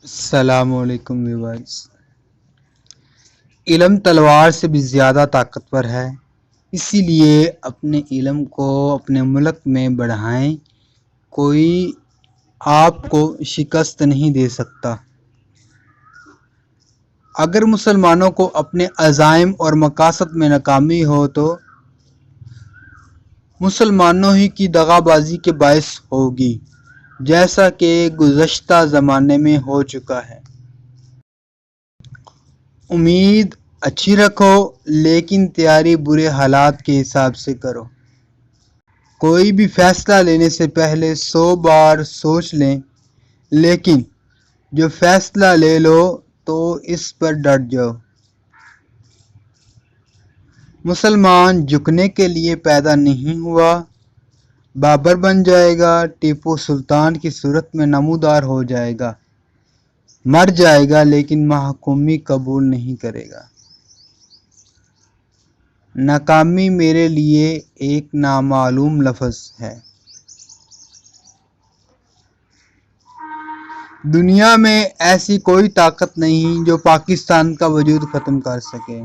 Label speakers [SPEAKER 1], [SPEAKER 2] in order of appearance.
[SPEAKER 1] السلام علیکم ویورز۔ علم تلوار سے بھی زیادہ طاقتور ہے، اسی لیے اپنے علم کو اپنے ملک میں بڑھائیں۔ کوئی آپ کو شکست نہیں دے سکتا۔ اگر مسلمانوں کو اپنے عزائم اور مقاصد میں ناکامی ہو تو مسلمانوں ہی کی دغا بازی کے باعث ہوگی، جیسا کہ گزشتہ زمانے میں ہو چکا ہے۔ امید اچھی رکھو، لیکن تیاری برے حالات کے حساب سے کرو۔ کوئی بھی فیصلہ لینے سے پہلے 100 بار سوچ لیں، لیکن جو فیصلہ لے لو تو اس پر ڈٹ جاؤ۔ مسلمان جھکنے کے لیے پیدا نہیں ہوا۔ بابر بن جائے گا، ٹیپو سلطان کی صورت میں نمودار ہو جائے گا، مر جائے گا لیکن محکومی قبول نہیں کرے گا۔ ناکامی میرے لیے ایک نامعلوم لفظ ہے۔ دنیا میں ایسی کوئی طاقت نہیں جو پاکستان کا وجود ختم کر سکے۔